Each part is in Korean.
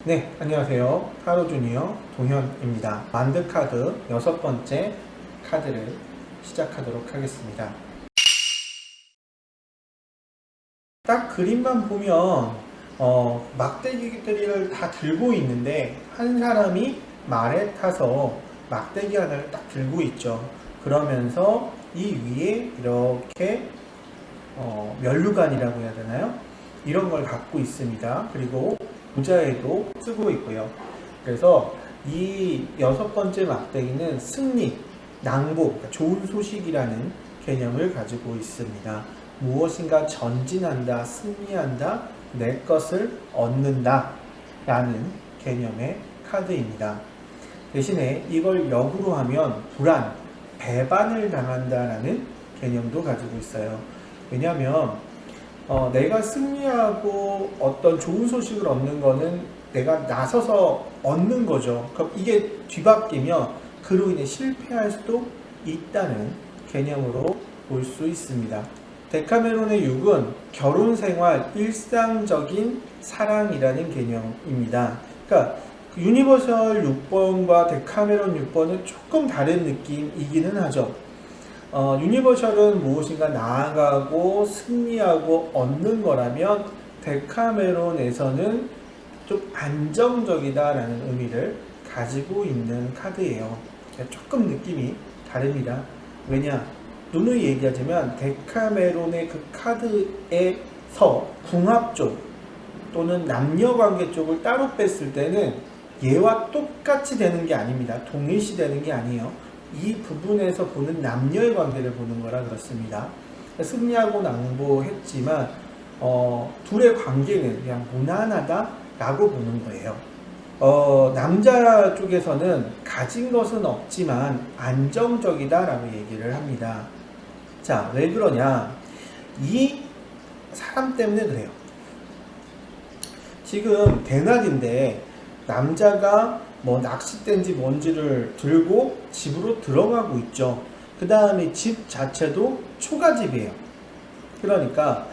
네, 안녕하세요. 타로 주니어 동현입니다. 만드 카드 6번째 카드를 시작하도록 하겠습니다. 딱 그림만 보면 막대기들을 다 들고 있는데 한 사람이 말에 타서 막대기 하나를 딱 들고 있죠. 그러면서 이 위에 이렇게 면류관이라고 해야 되나요? 이런 걸 갖고 있습니다. 그리고 모자에도 쓰고 있고요. 그래서 이 6번째 막대기는 승리, 낭보, 그러니까 좋은 소식이라는 개념을 가지고 있습니다. 무엇인가 전진한다, 승리한다, 내 것을 얻는다 라는 개념의 카드입니다. 대신에 이걸 역으로 하면 불안, 배반을 당한다라는 개념도 가지고 있어요. 왜냐하면 내가 승리하고 어떤 좋은 소식을 얻는 거는 내가 나서서 얻는 거죠. 그럼 이게 뒤바뀌면 그로 인해 실패할 수도 있다는 개념으로 볼 수 있습니다. 데카메론의 6은 결혼생활, 일상적인 사랑이라는 개념입니다. 그러니까 유니버설 6번과 데카메론 6번은 조금 다른 느낌이기는 하죠. 유니버셜은 무엇인가 나아가고 승리하고 얻는 거라면 데카메론에서는 좀 안정적이다라는 의미를 가지고 있는 카드예요. 조금 느낌이 다릅니다. 왜냐? 누누이 얘기하자면 데카메론의 그 카드에서 궁합 쪽 또는 남녀관계 쪽을 따로 뺐을 때는 얘와 똑같이 되는 게 아닙니다. 동일시 되는 게 아니에요. 이 부분에서 보는 남녀의 관계를 보는 거라 그렇습니다. 승리하고 낭보했지만 둘의 관계는 그냥 무난하다라고 보는 거예요. 남자 쪽에서는 가진 것은 없지만 안정적이다라고 얘기를 합니다. 자, 왜 그러냐? 이 사람 때문에 그래요. 지금 대낮인데 남자가 뭐 낚싯대인지 뭔지를 들고 집으로 들어가고 있죠. 그 다음에 집 자체도 초가집이에요. 그러니까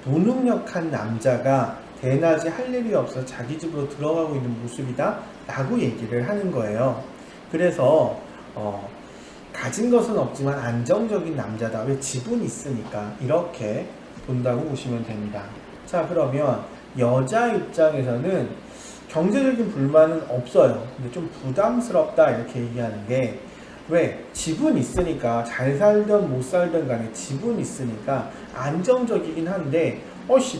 무능력한 남자가 대낮에 할 일이 없어 자기 집으로 들어가고 있는 모습이다 라고 얘기를 하는 거예요. 그래서 가진 것은 없지만 안정적인 남자다. 왜? 집은 있으니까. 이렇게 본다고 보시면 됩니다. 자, 그러면 여자 입장에서는 경제적인 불만은 없어요. 근데 좀 부담스럽다 이렇게 얘기하는 게, 왜? 집은 있으니까 잘 살든 못 살든 간에 집은 있으니까 안정적이긴 한데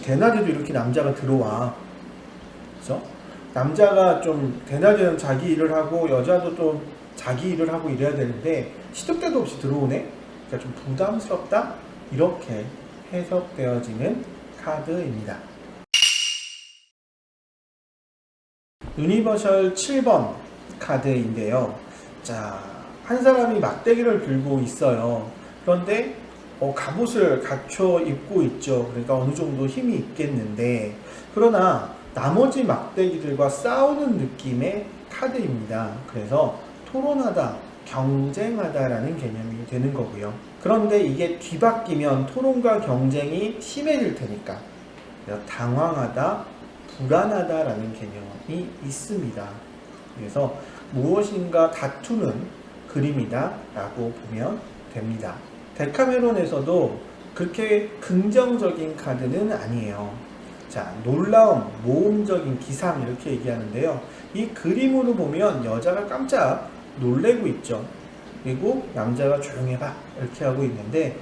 대낮에도 이렇게 남자가 들어와. 그죠? 남자가 좀 대낮에는 자기 일을 하고 여자도 또 자기 일을 하고 이래야 되는데 시도 때도 없이 들어오네? 그러니까 좀 부담스럽다? 이렇게 해석되어지는 카드입니다. 유니버셜 7번 카드인데요. 자, 한 사람이 막대기를 들고 있어요. 그런데 갑옷을 갖춰 입고 있죠. 그러니까 어느 정도 힘이 있겠는데, 그러나 나머지 막대기들과 싸우는 느낌의 카드입니다. 그래서 토론하다, 경쟁하다라는 개념이 되는 거고요. 그런데 이게 뒤바뀌면 토론과 경쟁이 심해질 테니까 당황하다, 불안하다라는 개념이 있습니다. 그래서 무엇인가 다투는 그림이다 라고 보면 됩니다. 데카메론에서도 그렇게 긍정적인 카드는 아니에요. 자, 놀라움, 모험적인 기상 이렇게 얘기하는데요. 이 그림으로 보면 여자가 깜짝 놀래고 있죠. 그리고 남자가 조용해봐 이렇게 하고 있는데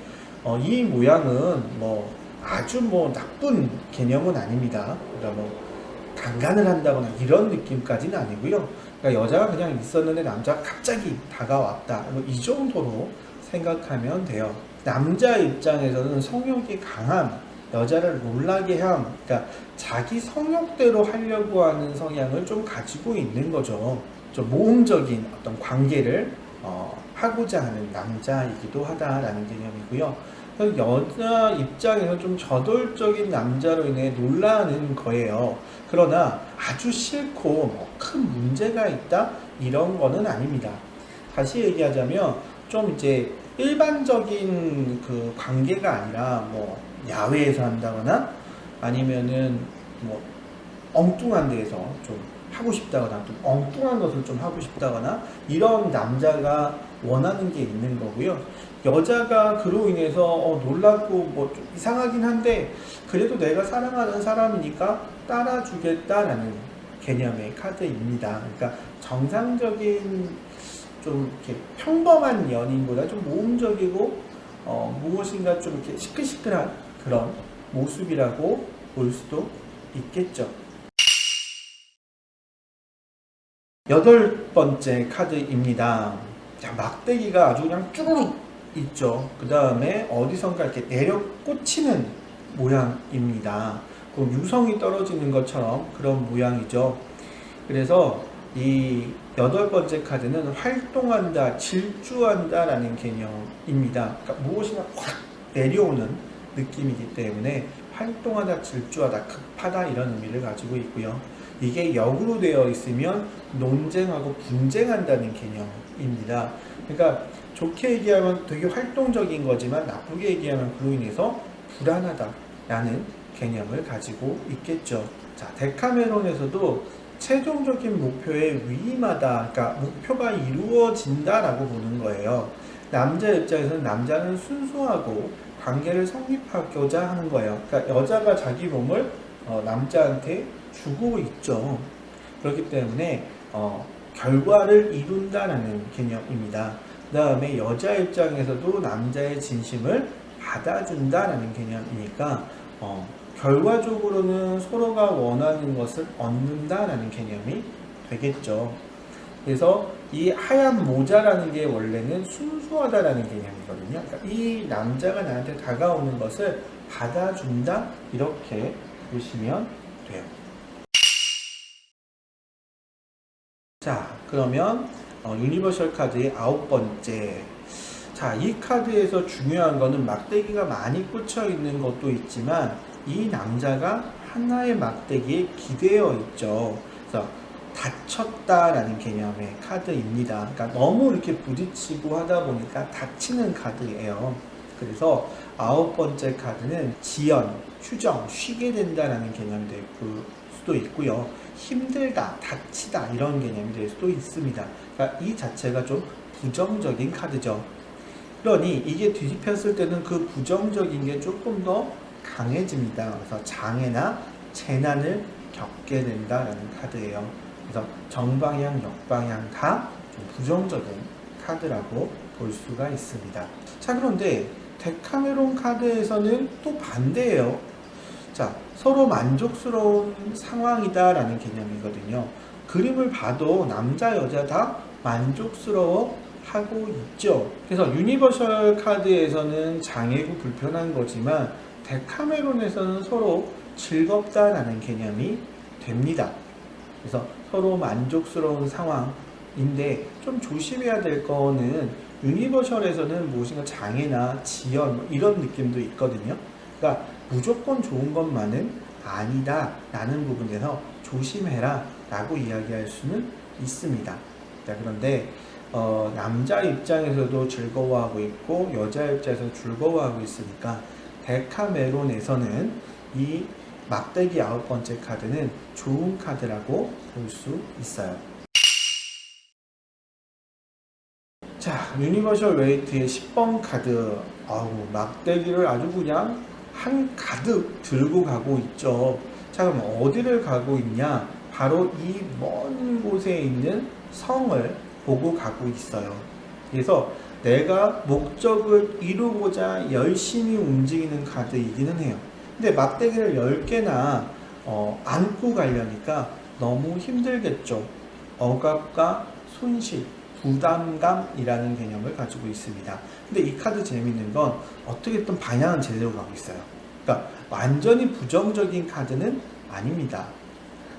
이 모양은 아주 나쁜 개념은 아닙니다. 그러니까 강간을 한다거나 이런 느낌까지는 아니고요. 그러니까 여자가 그냥 있었는데 남자가 갑자기 다가왔다. 이 정도로 생각하면 돼요. 남자 입장에서는 성욕이 강함, 여자를 놀라게 함, 그러니까 자기 성욕대로 하려고 하는 성향을 좀 가지고 있는 거죠. 좀 모험적인 어떤 관계를 하고자 하는 남자이기도 하다라는 개념이고요. 여자 입장에서 좀 저돌적인 남자로 인해 놀라는 거예요. 그러나 아주 싫고 큰 문제가 있다 이런 거는 아닙니다. 다시 얘기하자면 좀 이제 일반적인 그 관계가 아니라 야외에서 한다거나 아니면은 엉뚱한 데에서 좀 하고 싶다거나 좀 엉뚱한 것을 좀 하고 싶다거나 이런 남자가 원하는 게 있는 거고요. 여자가 그로 인해서 놀랍고 뭐 좀 이상하긴 한데 그래도 내가 사랑하는 사람이니까 따라주겠다라는 개념의 카드입니다. 그러니까 정상적인 좀 이렇게 평범한 연인보다 좀 모험적이고 무엇인가 좀 이렇게 시끌시끌한 그런 모습이라고 볼 수도 있겠죠. 8번째 카드입니다. 자, 막대기가 아주 그냥 쭈루룩 있죠. 그 다음에 어디선가 이렇게 내려 꽂히는 모양입니다. 그 유성이 떨어지는 것처럼 그런 모양이죠. 그래서 이 8번째 카드는 활동한다, 질주한다 라는 개념입니다. 그러니까 무엇이나 확 내려오는 느낌이기 때문에 활동하다, 질주하다, 급하다 이런 의미를 가지고 있고요. 이게 역으로 되어 있으면 논쟁하고 분쟁한다는 개념입니다. 그러니까 좋게 얘기하면 되게 활동적인 거지만 나쁘게 얘기하면 그로 인해서 불안하다라는 개념을 가지고 있겠죠. 자, 데카메론에서도 최종적인 목표에 위임하다, 그러니까 목표가 이루어진다라고 보는 거예요. 남자 입장에서는 남자는 순수하고 관계를 성립하고자 하는 거예요. 그러니까 여자가 자기 몸을 남자한테 주고 있죠. 그렇기 때문에 결과를 이룬다라는 개념입니다. 그 다음에 여자 입장에서도 남자의 진심을 받아준다라는 개념이니까 결과적으로는 서로가 원하는 것을 얻는다라는 개념이 되겠죠. 그래서 이 하얀 모자라는 게 원래는 순수하다라는 개념이거든요. 그러니까 이 남자가 나한테 다가오는 것을 받아준다 이렇게 보시면 돼요. 자, 그러면 유니버셜 카드의 9번째. 자, 이 카드에서 중요한 거는 막대기가 많이 꽂혀 있는 것도 있지만 이 남자가 하나의 막대기에 기대어 있죠. 그래서 다쳤다라는 개념의 카드입니다. 그러니까 너무 이렇게 부딪히고 하다 보니까 다치는 카드예요. 그래서 9번째 카드는 지연, 휴정, 쉬게 된다라는 개념이 될 수도 있고요. 힘들다, 다치다 이런 개념이 될 수도 있습니다. 그러니까 이 자체가 좀 부정적인 카드죠. 그러니 이게 뒤집혔을 때는 그 부정적인 게 조금 더 강해집니다. 그래서 장애나 재난을 겪게 된다라는 카드예요. 그래서 정방향, 역방향 다 좀 부정적인 카드라고 볼 수가 있습니다. 자, 그런데 데카메론 카드에서는 또 반대예요. 자, 서로 만족스러운 상황이다라는 개념이거든요. 그림을 봐도 남자, 여자 다 만족스러워 하고 있죠. 그래서 유니버셜 카드에서는 장애고 불편한 거지만 데카메론에서는 서로 즐겁다라는 개념이 됩니다. 그래서 서로 만족스러운 상황인데 좀 조심해야 될 거는 유니버셜에서는 무엇인가 장애나 지연 이런 느낌도 있거든요. 그러니까 무조건 좋은 것만은 아니다 라는 부분에서 조심해라 라고 이야기할 수는 있습니다. 자, 그런데 남자 입장에서도 즐거워하고 있고 여자 입장에서 즐거워하고 있으니까 데카메론에서는 이 막대기 9번째 카드는 좋은 카드라고 볼 수 있어요. 자, 유니버셜 웨이트의 10번 카드. 막대기를 아주 그냥 한 가득 들고 가고 있죠. 자, 그럼 어디를 가고 있냐? 바로 이 먼 곳에 있는 성을 보고 가고 있어요. 그래서 내가 목적을 이루고자 열심히 움직이는 카드이기는 해요. 근데 막대기를 10개나 안고 가려니까 너무 힘들겠죠. 억압과 손실, 부담감이라는 개념을 가지고 있습니다. 근데 이 카드 재밌는 건 어떻게든 방향은 제대로 가고 있어요. 그러니까 완전히 부정적인 카드는 아닙니다.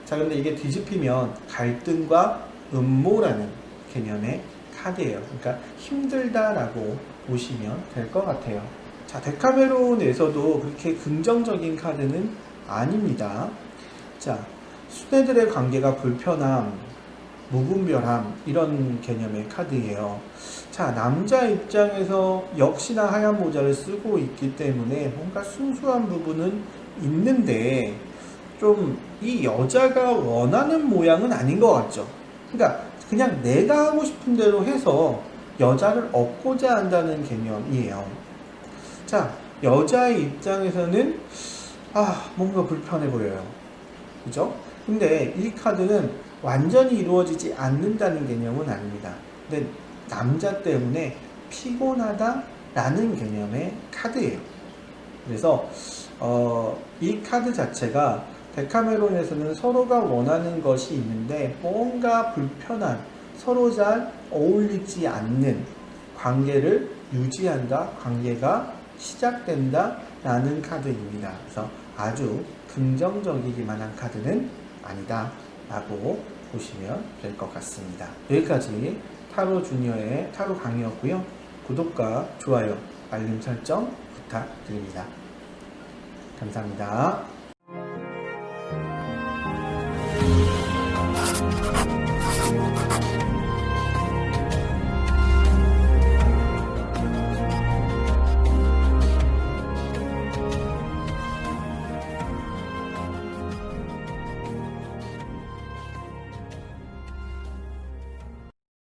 자, 근데 이게 뒤집히면 갈등과 음모라는 개념의 카드예요. 그러니까 힘들다라고 보시면 될 것 같아요. 자, 데카메론에서도 그렇게 긍정적인 카드는 아닙니다. 자, 수뇌들의 관계가 불편함, 무분별함 이런 개념의 카드예요. 자, 남자 입장에서 역시나 하얀 모자를 쓰고 있기 때문에 뭔가 순수한 부분은 있는데 좀 이 여자가 원하는 모양은 아닌 것 같죠. 그러니까 그냥 내가 하고 싶은 대로 해서 여자를 얻고자 한다는 개념이에요. 자, 여자의 입장에서는 뭔가 불편해 보여요. 그죠? 근데 이 카드는 완전히 이루어지지 않는다는 개념은 아닙니다. 근데 남자 때문에 피곤하다라는 개념의 카드예요. 그래서 이 카드 자체가 데카메론에서는 서로가 원하는 것이 있는데 뭔가 불편한, 서로 잘 어울리지 않는 관계를 유지한다, 관계가 시작된다 라는 카드입니다. 그래서 아주 긍정적이기만 한 카드는 아니다 라고 보시면 될 것 같습니다. 여기까지 타로 주니어의 타로 강의였고요. 구독과 좋아요, 알림 설정 부탁드립니다. 감사합니다.